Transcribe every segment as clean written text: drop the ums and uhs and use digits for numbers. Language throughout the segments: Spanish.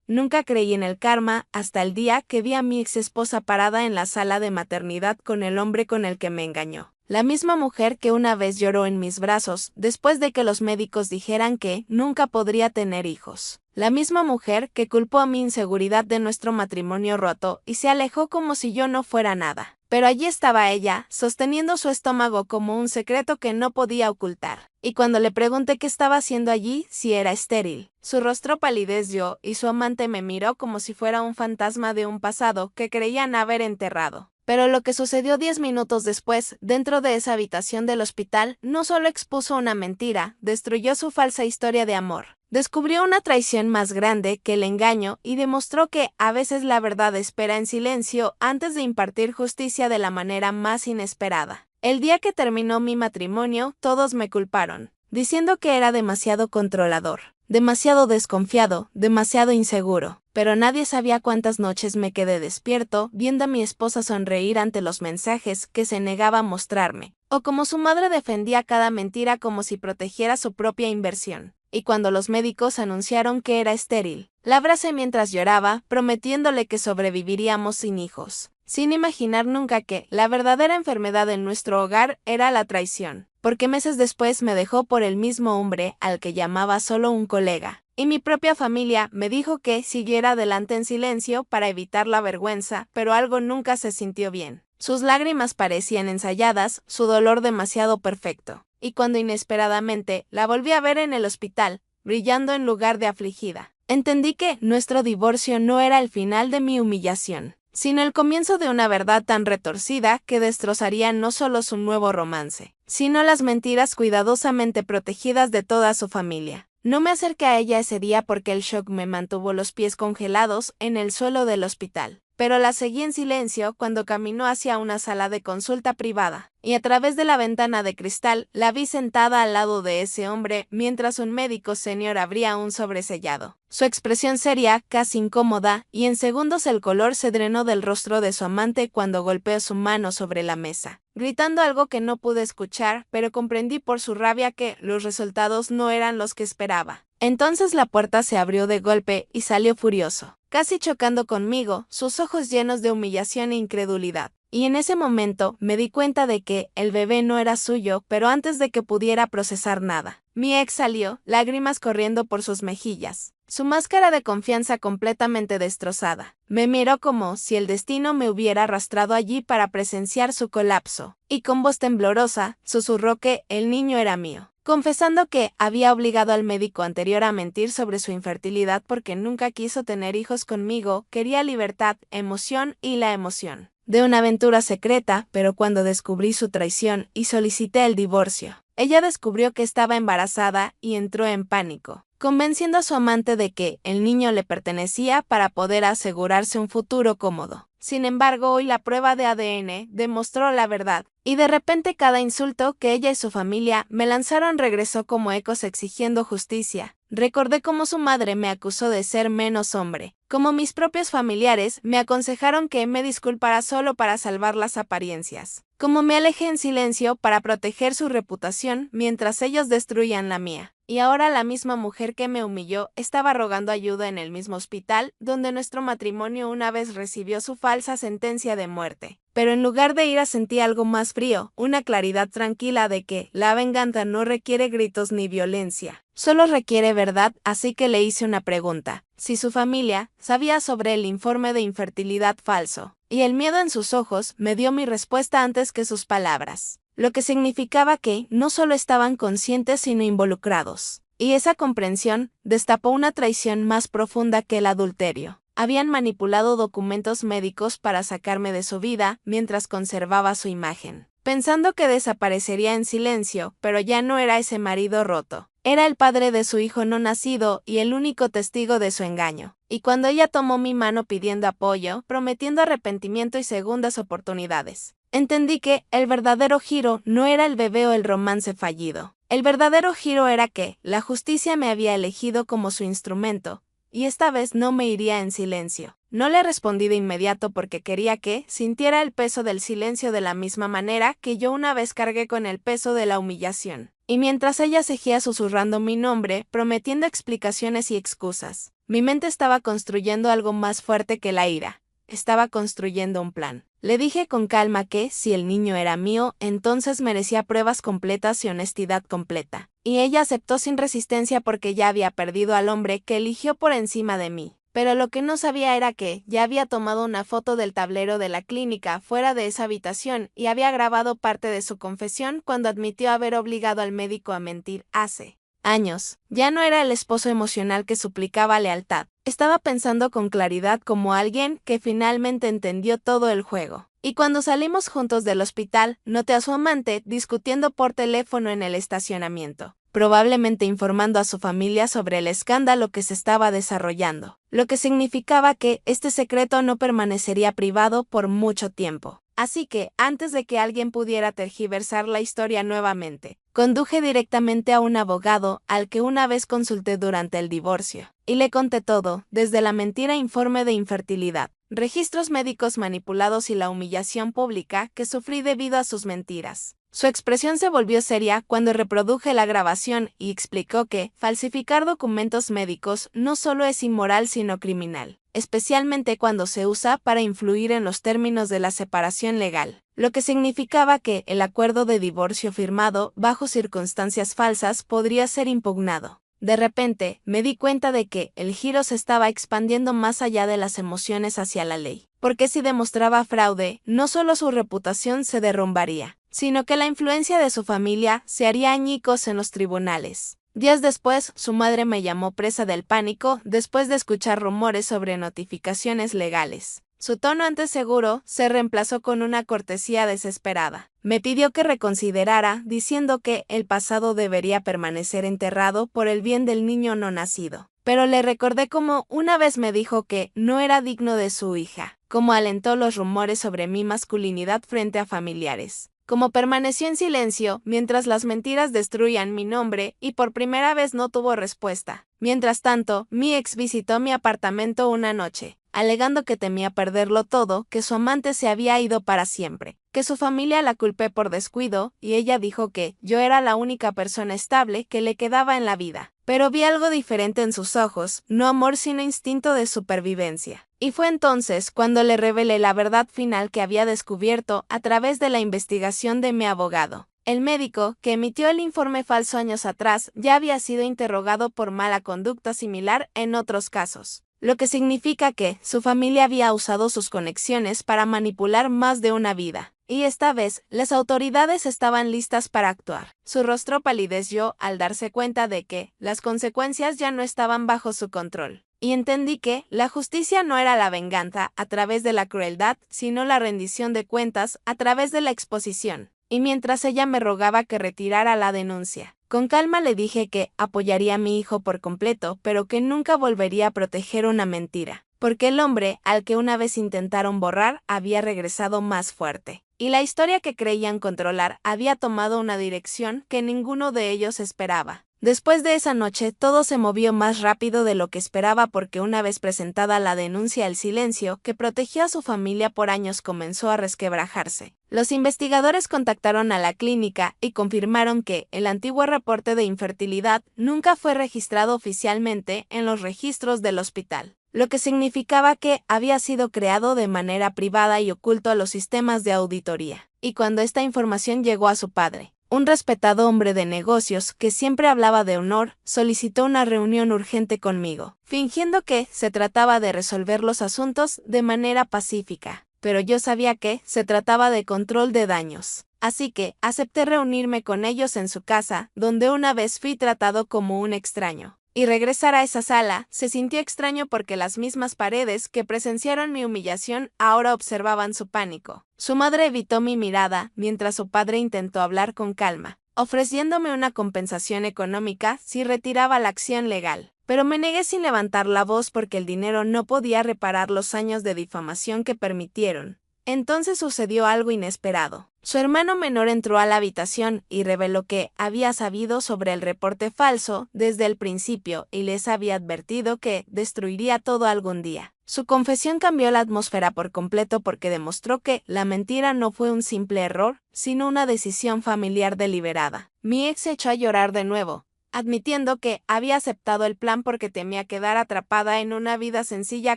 Nunca creí en el karma hasta el día que vi a mi ex esposa parada en la sala de maternidad con el hombre con el que me engañó. La misma mujer que una vez lloró en mis brazos después de que los médicos dijeran que nunca podría tener hijos. La misma mujer que culpó a mi inseguridad de nuestro matrimonio roto y se alejó como si yo no fuera nada. Pero allí estaba ella, sosteniendo su estómago como un secreto que no podía ocultar. Y cuando le pregunté qué estaba haciendo allí, si era estéril, su rostro palideció y su amante me miró como si fuera un fantasma de un pasado que creían haber enterrado. Pero lo que sucedió 10 minutos después, dentro de esa habitación del hospital, no solo expuso una mentira, destruyó su falsa historia de amor. Descubrió una traición más grande que el engaño y demostró que a veces la verdad espera en silencio antes de impartir justicia de la manera más inesperada. El día que terminó mi matrimonio, todos me culparon, diciendo que era demasiado controlador, demasiado desconfiado, demasiado inseguro. Pero nadie sabía cuántas noches me quedé despierto viendo a mi esposa sonreír ante los mensajes que se negaba a mostrarme, o como su madre defendía cada mentira como si protegiera su propia inversión. Y cuando los médicos anunciaron que era estéril, la abracé mientras lloraba, prometiéndole que sobreviviríamos sin hijos, sin imaginar nunca que la verdadera enfermedad en nuestro hogar era la traición, porque meses después me dejó por el mismo hombre al que llamaba solo un colega. Y mi propia familia me dijo que siguiera adelante en silencio para evitar la vergüenza, pero algo nunca se sintió bien. Sus lágrimas parecían ensayadas, su dolor demasiado perfecto. Y cuando inesperadamente la volví a ver en el hospital, brillando en lugar de afligida, entendí que nuestro divorcio no era el final de mi humillación, sino el comienzo de una verdad tan retorcida que destrozaría no solo su nuevo romance, sino las mentiras cuidadosamente protegidas de toda su familia. No me acerqué a ella ese día porque el shock me mantuvo los pies congelados en el suelo del hospital, pero la seguí en silencio cuando caminó hacia una sala de consulta privada, y a través de la ventana de cristal la vi sentada al lado de ese hombre mientras un médico senior abría un sobresellado. Su expresión seria, casi incómoda, y en segundos el color se drenó del rostro de su amante cuando golpeó su mano sobre la mesa, gritando algo que no pude escuchar, pero comprendí por su rabia que los resultados no eran los que esperaba. Entonces la puerta se abrió de golpe y salió furioso, casi chocando conmigo, sus ojos llenos de humillación e incredulidad. Y en ese momento me di cuenta de que el bebé no era suyo, pero antes de que pudiera procesar nada, mi ex salió, lágrimas corriendo por sus mejillas, su máscara de confianza completamente destrozada. Me miró como si el destino me hubiera arrastrado allí para presenciar su colapso, y con voz temblorosa, susurró que el niño era mío, confesando que había obligado al médico anterior a mentir sobre su infertilidad porque nunca quiso tener hijos conmigo, quería libertad, emoción y la emoción de una aventura secreta, pero cuando descubrí su traición y solicité el divorcio, ella descubrió que estaba embarazada y entró en pánico, convenciendo a su amante de que el niño le pertenecía para poder asegurarse un futuro cómodo. Sin embargo, hoy la prueba de ADN demostró la verdad, y de repente cada insulto que ella y su familia me lanzaron regresó como ecos exigiendo justicia. Recordé cómo su madre me acusó de ser menos hombre, como mis propios familiares me aconsejaron que me disculpara solo para salvar las apariencias, como me alejé en silencio para proteger su reputación mientras ellos destruían la mía. Y ahora la misma mujer que me humilló estaba rogando ayuda en el mismo hospital donde nuestro matrimonio una vez recibió su falsa sentencia de muerte. Pero en lugar de ira sentí algo más frío, una claridad tranquila de que la venganza no requiere gritos ni violencia, solo requiere verdad, así que le hice una pregunta: si su familia sabía sobre el informe de infertilidad falso, y el miedo en sus ojos me dio mi respuesta antes que sus palabras, lo que significaba que no solo estaban conscientes sino involucrados. Y esa comprensión destapó una traición más profunda que el adulterio. Habían manipulado documentos médicos para sacarme de su vida mientras conservaba su imagen, pensando que desaparecería en silencio, pero ya no era ese marido roto. Era el padre de su hijo no nacido y el único testigo de su engaño. Y cuando ella tomó mi mano pidiendo apoyo, prometiendo arrepentimiento y segundas oportunidades, entendí que el verdadero giro no era el bebé o el romance fallido. El verdadero giro era que la justicia me había elegido como su instrumento, y esta vez no me iría en silencio. No le respondí de inmediato porque quería que sintiera el peso del silencio de la misma manera que yo una vez cargué con el peso de la humillación. Y mientras ella seguía susurrando mi nombre, prometiendo explicaciones y excusas, mi mente estaba construyendo algo más fuerte que la ira. Estaba construyendo un plan. Le dije con calma que, si el niño era mío, entonces merecía pruebas completas y honestidad completa. Y ella aceptó sin resistencia porque ya había perdido al hombre que eligió por encima de mí. Pero lo que no sabía era que ya había tomado una foto del tablero de la clínica fuera de esa habitación y había grabado parte de su confesión cuando admitió haber obligado al médico a mentir hace años. Ya no era el esposo emocional que suplicaba lealtad. Estaba pensando con claridad como alguien que finalmente entendió todo el juego. Y cuando salimos juntos del hospital, noté a su amante discutiendo por teléfono en el estacionamiento, probablemente informando a su familia sobre el escándalo que se estaba desarrollando, lo que significaba que este secreto no permanecería privado por mucho tiempo. Así que, antes de que alguien pudiera tergiversar la historia nuevamente, conduje directamente a un abogado al que una vez consulté durante el divorcio, y le conté todo, desde la mentira informe de infertilidad, registros médicos manipulados y la humillación pública que sufrí debido a sus mentiras. Su expresión se volvió seria cuando reproduje la grabación y explicó que falsificar documentos médicos no solo es inmoral sino criminal, especialmente cuando se usa para influir en los términos de la separación legal, lo que significaba que el acuerdo de divorcio firmado bajo circunstancias falsas podría ser impugnado. De repente, me di cuenta de que el giro se estaba expandiendo más allá de las emociones hacia la ley, porque si demostraba fraude, no solo su reputación se derrumbaría, sino que la influencia de su familia se haría añicos en los tribunales. Días después, su madre me llamó presa del pánico después de escuchar rumores sobre notificaciones legales. Su tono antes seguro se reemplazó con una cortesía desesperada. Me pidió que reconsiderara, diciendo que el pasado debería permanecer enterrado por el bien del niño no nacido. Pero le recordé cómo una vez me dijo que no era digno de su hija, cómo alentó los rumores sobre mi masculinidad frente a familiares, como permaneció en silencio mientras las mentiras destruían mi nombre y por primera vez no tuvo respuesta. Mientras tanto, mi ex visitó mi apartamento una noche, alegando que temía perderlo todo, que su amante se había ido para siempre, que su familia la culpé por descuido, y ella dijo que yo era la única persona estable que le quedaba en la vida. Pero vi algo diferente en sus ojos, no amor sino instinto de supervivencia. Y fue entonces cuando le revelé la verdad final que había descubierto a través de la investigación de mi abogado. El médico, que emitió el informe falso años atrás, ya había sido interrogado por mala conducta similar en otros casos, lo que significa que su familia había usado sus conexiones para manipular más de una vida. Y esta vez, las autoridades estaban listas para actuar. Su rostro palideció al darse cuenta de que las consecuencias ya no estaban bajo su control. Y entendí que la justicia no era la venganza a través de la crueldad, sino la rendición de cuentas a través de la exposición. Y mientras ella me rogaba que retirara la denuncia, con calma le dije que apoyaría a mi hijo por completo, pero que nunca volvería a proteger una mentira, porque el hombre al que una vez intentaron borrar había regresado más fuerte. Y la historia que creían controlar había tomado una dirección que ninguno de ellos esperaba. Después de esa noche, todo se movió más rápido de lo que esperaba porque una vez presentada la denuncia, el silencio que protegió a su familia por años comenzó a resquebrajarse. Los investigadores contactaron a la clínica y confirmaron que el antiguo reporte de infertilidad nunca fue registrado oficialmente en los registros del hospital, lo que significaba que había sido creado de manera privada y oculto a los sistemas de auditoría. Y cuando esta información llegó a su padre, un respetado hombre de negocios que siempre hablaba de honor, solicitó una reunión urgente conmigo, fingiendo que se trataba de resolver los asuntos de manera pacífica. Pero yo sabía que se trataba de control de daños. Así que acepté reunirme con ellos en su casa, donde una vez fui tratado como un extraño. Y regresar a esa sala se sintió extraño porque las mismas paredes que presenciaron mi humillación ahora observaban su pánico. Su madre evitó mi mirada mientras su padre intentó hablar con calma, ofreciéndome una compensación económica si retiraba la acción legal. Pero me negué sin levantar la voz porque el dinero no podía reparar los años de difamación que permitieron. Entonces sucedió algo inesperado. Su hermano menor entró a la habitación y reveló que había sabido sobre el reporte falso desde el principio y les había advertido que destruiría todo algún día. Su confesión cambió la atmósfera por completo porque demostró que la mentira no fue un simple error, sino una decisión familiar deliberada. Mi ex se echó a llorar de nuevo, admitiendo que había aceptado el plan porque temía quedar atrapada en una vida sencilla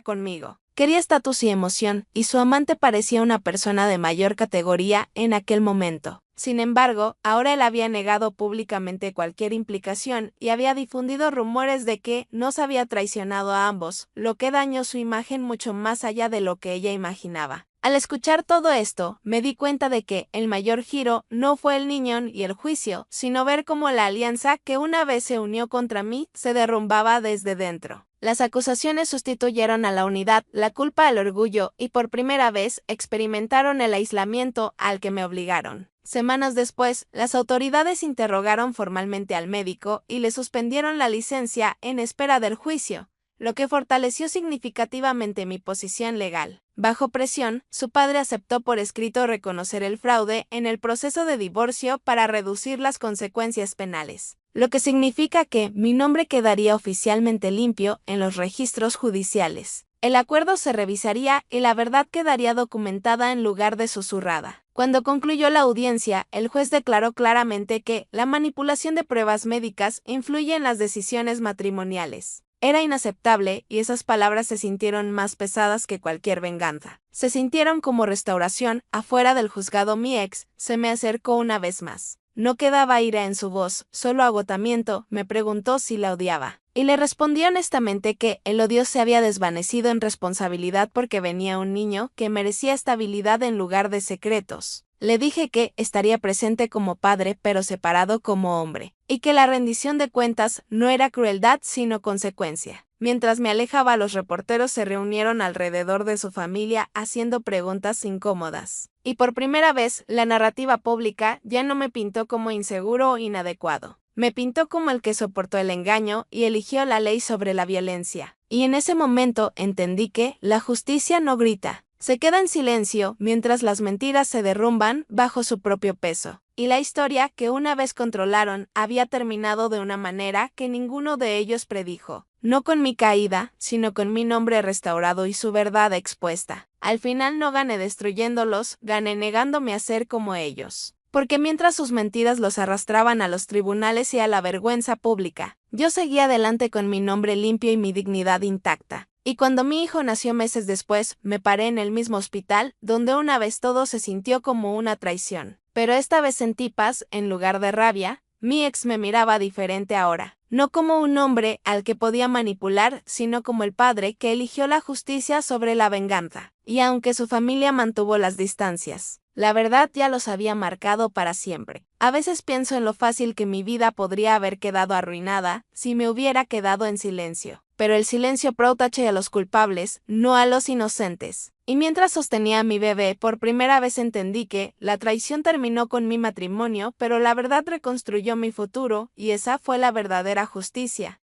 conmigo. Quería estatus y emoción, y su amante parecía una persona de mayor categoría en aquel momento. Sin embargo, ahora él había negado públicamente cualquier implicación y había difundido rumores de que nos había traicionado a ambos, lo que dañó su imagen mucho más allá de lo que ella imaginaba. Al escuchar todo esto, me di cuenta de que el mayor giro no fue el niño y el juicio, sino ver cómo la alianza que una vez se unió contra mí se derrumbaba desde dentro. Las acusaciones sustituyeron a la unidad, la culpa al orgullo y por primera vez experimentaron el aislamiento al que me obligaron. Semanas después, las autoridades interrogaron formalmente al médico y le suspendieron la licencia en espera del juicio, lo que fortaleció significativamente mi posición legal. Bajo presión, su padre aceptó por escrito reconocer el fraude en el proceso de divorcio para reducir las consecuencias penales, lo que significa que mi nombre quedaría oficialmente limpio en los registros judiciales. El acuerdo se revisaría y la verdad quedaría documentada en lugar de susurrada. Cuando concluyó la audiencia, el juez declaró claramente que la manipulación de pruebas médicas influye en las decisiones matrimoniales. Era inaceptable y esas palabras se sintieron más pesadas que cualquier venganza. Se sintieron como restauración. Afuera del juzgado mi ex se me acercó una vez más. No quedaba ira en su voz, solo agotamiento. Me preguntó si la odiaba. Y le respondí honestamente que el odio se había desvanecido en responsabilidad porque venía un niño que merecía estabilidad en lugar de secretos. Le dije que estaría presente como padre pero separado como hombre, y que la rendición de cuentas no era crueldad sino consecuencia. Mientras me alejaba, los reporteros se reunieron alrededor de su familia haciendo preguntas incómodas. Y por primera vez, la narrativa pública ya no me pintó como inseguro o inadecuado. Me pintó como el que soportó el engaño y eligió la ley sobre la violencia. Y en ese momento entendí que la justicia no grita. Se queda en silencio mientras las mentiras se derrumban bajo su propio peso. Y la historia que una vez controlaron había terminado de una manera que ninguno de ellos predijo. No con mi caída, sino con mi nombre restaurado y su verdad expuesta. Al final no gané destruyéndolos, gané negándome a ser como ellos. Porque mientras sus mentiras los arrastraban a los tribunales y a la vergüenza pública, yo seguía adelante con mi nombre limpio y mi dignidad intacta. Y cuando mi hijo nació meses después, me paré en el mismo hospital, donde una vez todo se sintió como una traición. Pero esta vez sentí paz en lugar de rabia. Mi ex me miraba diferente ahora, no como un hombre al que podía manipular, sino como el padre que eligió la justicia sobre la venganza. Y aunque su familia mantuvo las distancias, la verdad ya los había marcado para siempre. A veces pienso en lo fácil que mi vida podría haber quedado arruinada si me hubiera quedado en silencio. Pero el silencio protege a los culpables, no a los inocentes. Y mientras sostenía a mi bebé, por primera vez entendí que la traición terminó con mi matrimonio, pero la verdad reconstruyó mi futuro, y esa fue la verdadera justicia.